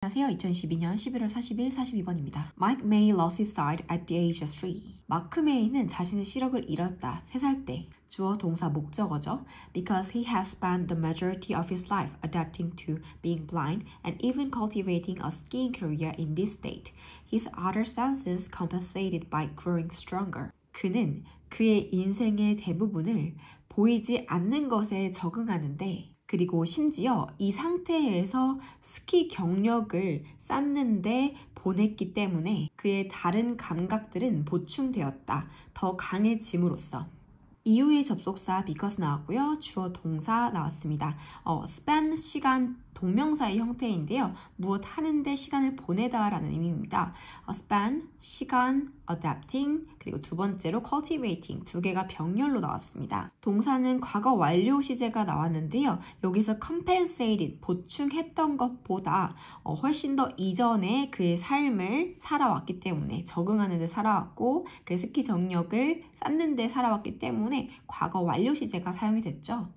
안녕하세요. 2012년 11월 40일 42번입니다. Mike May lost his sight at the age of 3. 마크 메이는 자신의 시력을 잃었다. 3살 때. 주어 동사 목적어죠. Because he has spent the majority of his life adapting to being blind and even cultivating a skiing career in this state. His other senses compensated by growing stronger. 그는 그의 인생의 대부분을 보이지 않는 것에 적응하는데 그리고 심지어 이 상태에서 스키 경력을 쌓는데 보냈기 때문에 그의 다른 감각들은 보충되었다. 더 강해짐으로써. 이후의 접속사 because 나왔고요. 주어 동사 나왔습니다. spend 시간 동명사의 형태인데요. 무엇 하는데 시간을 보내다 라는 의미입니다. spend, 시간, adapting, 그리고 두 번째로 cultivating 두 개가 병렬로 나왔습니다. 동사는 과거 완료 시제가 나왔는데요. 여기서 compensated, 보충했던 것보다 훨씬 더 이전에 그의 삶을 살아왔기 때문에 적응하는 데 살아왔고 그 스키 정력을 쌓는 데 살아왔기 때문에 과거 완료 시제가 사용이 됐죠.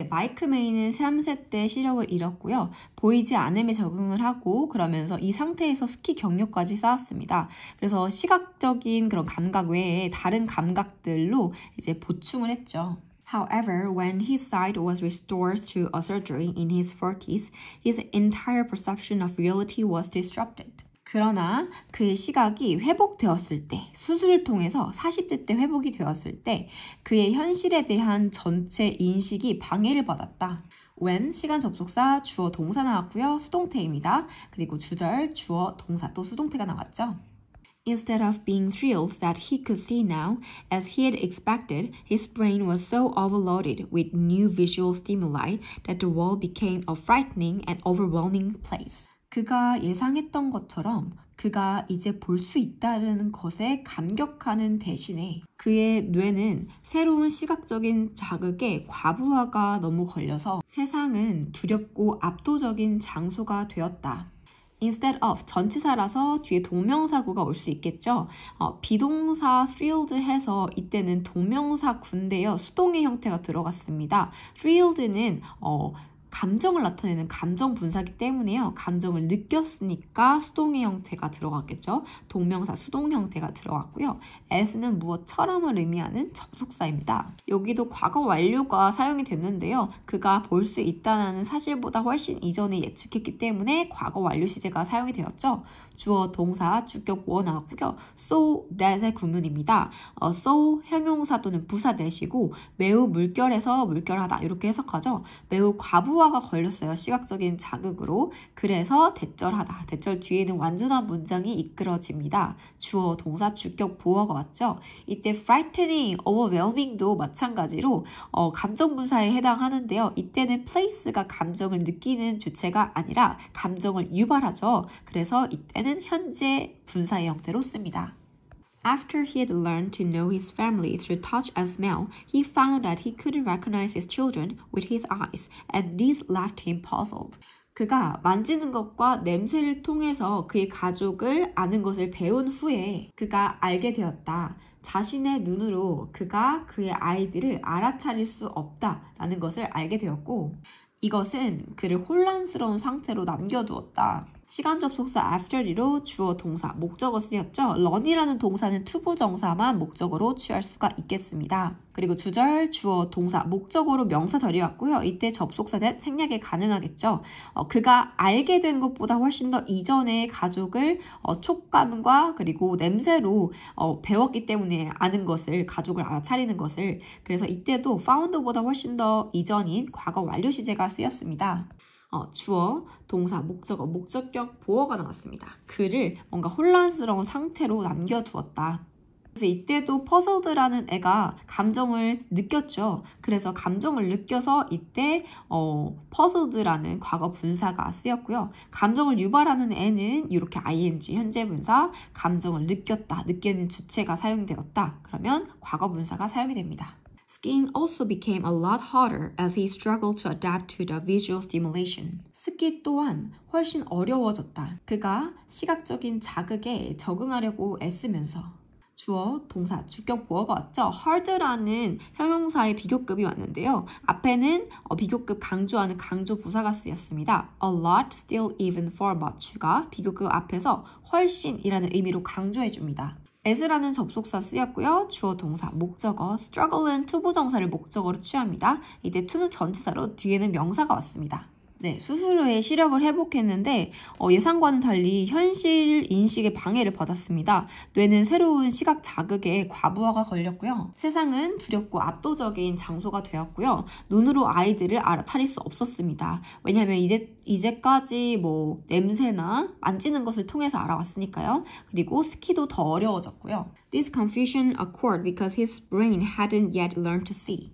마이크 메이는 3세 때 시력을 잃었고요. 보이지 않음에 적응을 하고 그러면서 이 상태에서 스키 경력까지 쌓았습니다. 그래서 시각적인 그런 감각 외에 다른 감각들로 이제 보충을 했죠. However, when his sight was restored to a surgery in his 40s, his entire perception of reality was disrupted. 그러나 그의 시각이 회복되었을 때, 수술을 통해서 40대 때 회복이 되었을 때 그의 현실에 대한 전체 인식이 방해를 받았다. when, 시간 접속사, 주어 동사 나왔고요. 수동태입니다. 그리고 주절, 주어 동사 또 수동태가 나왔죠. Instead of being thrilled that he could see now, as he had expected, his brain was so overloaded with new visual stimuli that the world became a frightening and overwhelming place. 그가 예상했던 것처럼 그가 이제 볼 수 있다는 것에 감격하는 대신에 그의 뇌는 새로운 시각적인 자극에 과부하가 너무 걸려서 세상은 두렵고 압도적인 장소가 되었다. Instead of 전치사라서 뒤에 동명사구가 올 수 있겠죠. 비동사 thrilled 해서 이때는 동명사구인데요. 수동의 형태가 들어갔습니다. thrilled는 감정을 나타내는 감정 분사기 때문에요. 감정을 느꼈으니까 수동의 형태가 들어갔겠죠. 동명사 수동 형태가 들어갔고요. as는 무엇처럼을 의미하는 접속사입니다. 여기도 과거 완료가 사용이 됐는데요. 그가 볼 수 있다는 사실보다 훨씬 이전에 예측했기 때문에 과거 완료 시제가 사용이 되었죠. 주어, 동사, 주격, 보어 나왔고요. so that의 구문입니다. so 형용사 또는 부사 that이고 매우 물결해서 물결하다 이렇게 해석하죠. 매우 과부하가 걸렸어요. 시각적인 자극으로. 그래서 대절하다. 대절 뒤에는 완전한 문장이 이끌어집니다. 주어, 동사, 주격, 보어가 왔죠. 이때 frightening, overwhelming도 마찬가지로 감정 분사에 해당하는데요. 이때는 place가 감정을 느끼는 주체가 아니라 감정을 유발하죠. 그래서 이때는 현재 분사의 형태로 씁니다. After he had learned to know his family through touch and smell, he found that he couldn't recognize his children with his eyes, and this left him puzzled. 그가 만지는 것과 냄새를 통해서 그의 가족을 아는 것을 배운 후에 그가 알게 되었다. 자신의 눈으로 그가 그의 아이들을 알아차릴 수 없다라는 것을 알게 되었고 이것은 그를 혼란스러운 상태로 남겨두었다. 시간 접속사 after이로 주어 동사 목적어 쓰였죠. run이라는 동사는 투부정사만 목적어로 취할 수가 있겠습니다. 그리고 주절 주어 동사 목적어로 명사절이 왔고요. 이때 접속사 that 생략이 가능하겠죠. 그가 알게 된 것보다 훨씬 더 이전에 가족을 촉감과 그리고 냄새로 배웠기 때문에 아는 것을 가족을 알아차리는 것을 그래서 이때도 found보다 훨씬 더 이전인 과거 완료 시제가 쓰였습니다. 주어, 동사, 목적어, 목적격, 보어가 나왔습니다. 그를 뭔가 혼란스러운 상태로 남겨두었다. 그래서 이때도 puzzled라는 애가 감정을 느꼈죠. 그래서 감정을 느껴서 이때 puzzled라는 과거 분사가 쓰였고요. 감정을 유발하는 애는 이렇게 ing, 현재 분사, 감정을 느꼈다, 느끼는 주체가 사용되었다. 그러면 과거 분사가 사용이 됩니다. Skiing also became a lot harder as he struggled to adapt to the visual stimulation. 스키 또한 훨씬 어려워졌다. 그가 시각적인 자극에 적응하려고 애쓰면서 주어, 동사, 주격 보어가 왔죠. hard라는 형용사의 비교급이 왔는데요. 앞에는 비교급 강조하는 강조 부사가 쓰였습니다. a lot, still, even, for much가 비교급 앞에서 훨씬이라는 의미로 강조해줍니다. as라는 접속사 쓰였고요. 주어, 동사, 목적어, struggle은 투부정사를 목적어로 취합니다. 이때 to는 전치사로 뒤에는 명사가 왔습니다. 네, 수술 후에 시력을 회복했는데 예상과는 달리 현실 인식에 방해를 받았습니다. 뇌는 새로운 시각 자극에 과부하가 걸렸고요. 세상은 두렵고 압도적인 장소가 되었고요. 눈으로 아이들을 알아차릴 수 없었습니다. 왜냐하면 이제까지 냄새나 만지는 것을 통해서 알아왔으니까요. 그리고 스키도 더 어려워졌고요. This confusion occurred because his brain hadn't yet learned to see.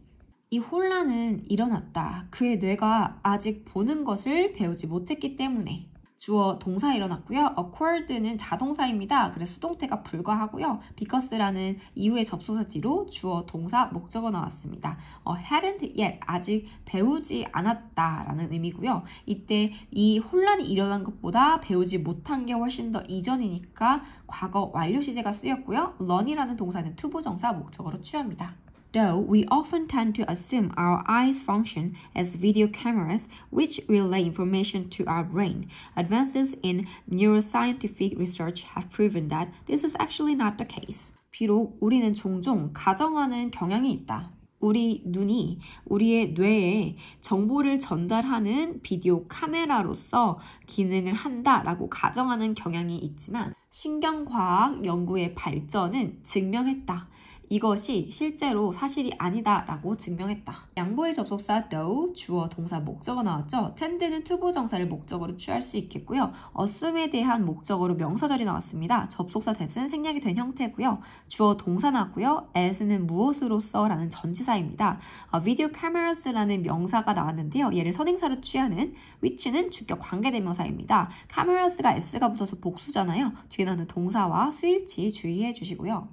이 혼란은 일어났다. 그의 뇌가 아직 보는 것을 배우지 못했기 때문에. 주어, 동사 일어났고요. occurred는 자동사입니다. 그래서 수동태가 불가하고요. because라는 이후의 접속사 뒤로 주어, 동사, 목적어 나왔습니다. hadn't yet, 아직 배우지 않았다라는 의미고요. 이때 이 혼란이 일어난 것보다 배우지 못한 게 훨씬 더 이전이니까 과거 완료 시제가 쓰였고요. learn이라는 동사는 투부정사, 목적어로 취합니다. Though we often tend to assume our eyes function as video cameras which relay information to our brain, advances in neuroscientific research have proven that this is actually not the case. 비록 우리는 종종 가정하는 경향이 있다. 우리 눈이 우리의 뇌에 정보를 전달하는 비디오 카메라로서 기능을 한다라고 가정하는 경향이 있지만 신경과학 연구의 발전은 증명했다. 이것이 실제로 사실이 아니다라고 증명했다. 양보의 접속사 though, 주어, 동사, 목적어 나왔죠. tend는 투부정사를 목적어로 취할 수 있겠고요. assume에 대한 목적어로 명사절이 나왔습니다. 접속사 that은 생략이 된 형태고요. 주어, 동사 나왔고요. as는 무엇으로써 라는 전치사입니다. video cameras라는 명사가 나왔는데요. 얘를 선행사로 취하는 which는 주격 관계대명사입니다. cameras가 s가 붙어서 복수잖아요. 뒤에 나오는 동사와 수일치 주의해 주시고요.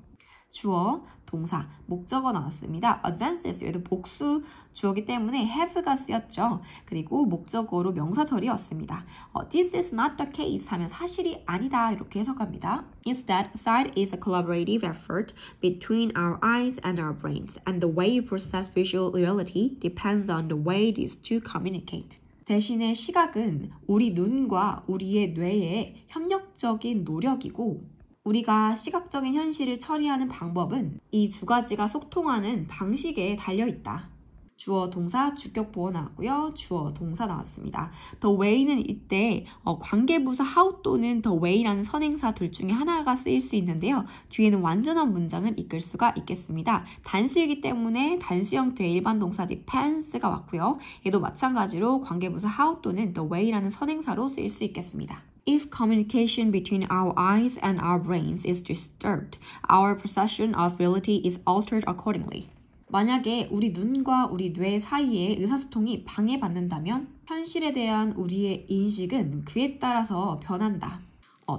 주어, 동사, 목적어 나왔습니다. advances, 얘도 복수 주어기 때문에 have가 쓰였죠. 그리고 목적어로 명사절이 왔습니다. This is not the case 하면 사실이 아니다 이렇게 해석합니다. Instead, sight is a collaborative effort between our eyes and our brains, and the way we process visual reality depends on the way these two communicate. 대신에 시각은 우리 눈과 우리의 뇌의 협력적인 노력이고 우리가 시각적인 현실을 처리하는 방법은 이 두 가지가 소통하는 방식에 달려있다. 주어, 동사, 주격 보어 나왔고요. 주어, 동사 나왔습니다. The way는 이때 관계부사 how 또는 the way라는 선행사 둘 중에 하나가 쓰일 수 있는데요. 뒤에는 완전한 문장을 이끌 수가 있겠습니다. 단수이기 때문에 단수 형태의 일반 동사 depends가 왔고요. 얘도 마찬가지로 관계부사 how 또는 the way라는 선행사로 쓰일 수 있겠습니다. If communication between our eyes and our brains is disturbed, our perception of reality is altered accordingly. 만약에 우리 눈과 우리 뇌 사이의 의사소통이 방해받는다면 현실에 대한 우리의 인식은 그에 따라서 변한다.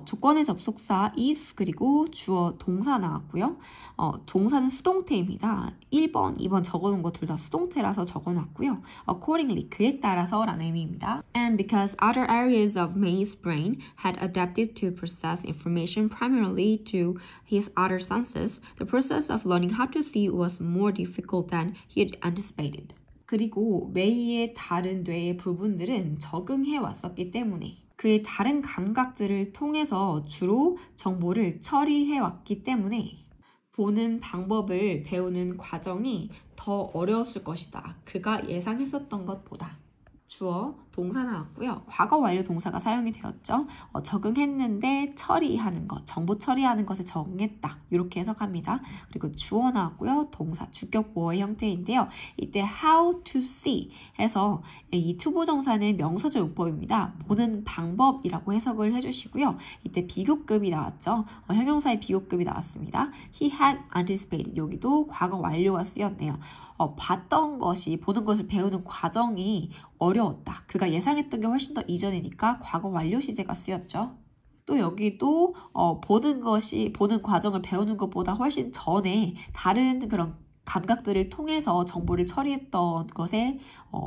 조건의 접속사 if 그리고 주어 동사 나왔고요. 동사는 수동태입니다. 1번, 2번 적어놓은 거 둘 다 수동태라서 적어놨고요. accordingly, 그에 따라서 라는 의미입니다. And because other areas of May's brain had adapted to process information primarily to his other senses, the process of learning how to see was more difficult than he had anticipated. 그리고 메이의 다른 뇌의 부분들은 적응해 왔었기 때문에 그의 다른 감각들을 통해서 주로 정보를 처리해 왔기 때문에 보는 방법을 배우는 과정이 더 어려웠을 것이다. 그가 예상했었던 것보다. 주어, 동사 나왔고요. 과거 완료 동사가 사용이 되었죠. 적응했는데 처리하는 것, 정보 처리하는 것에 적응했다. 이렇게 해석합니다. 그리고 주어 나왔고요. 동사, 주격 보어의 형태인데요. 이때 how to see 해서 이 투부정사는 명사절 용법입니다. 보는 방법이라고 해석을 해주시고요. 이때 비교급이 나왔죠. 형용사의 비교급이 나왔습니다. He had anticipated. 여기도 과거 완료가 쓰였네요. 봤던 것이, 보는 것을 배우는 과정이 어려웠다. 그가 예상했던 게 훨씬 더 이전이니까 과거 완료 시제가 쓰였죠. 또 여기도 보는 과정을 배우는 것보다 훨씬 전에 다른 그런 감각들을 통해서 정보를 처리했던 것에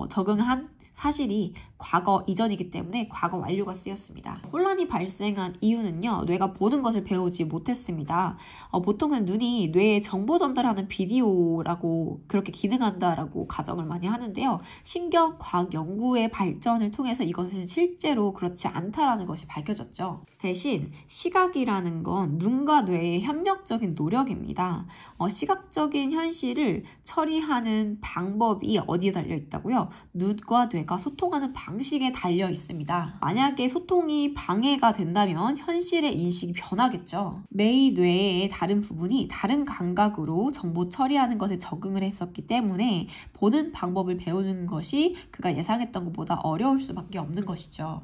적응한 사실이 과거 이전이기 때문에 과거 완료가 쓰였습니다. 혼란이 발생한 이유는요. 뇌가 보는 것을 배우지 못했습니다. 보통은 눈이 뇌에 정보 전달하는 비디오라고 그렇게 기능한다라고 가정을 많이 하는데요. 신경과학 연구의 발전을 통해서 이것은 실제로 그렇지 않다라는 것이 밝혀졌죠. 대신 시각이라는 건 눈과 뇌의 협력적인 노력입니다. 시각적인 현실을 처리하는 방법이 어디에 달려 있다고요? 눈과 뇌가 소통하는 방식에 달려 있습니다. 만약에 소통이 방해가 된다면 현실의 인식이 변하겠죠. 메이 뇌의 다른 부분이 다른 감각으로 정보 처리하는 것에 적응을 했었기 때문에 보는 방법을 배우는 것이 그가 예상했던 것보다 어려울 수밖에 없는 것이죠.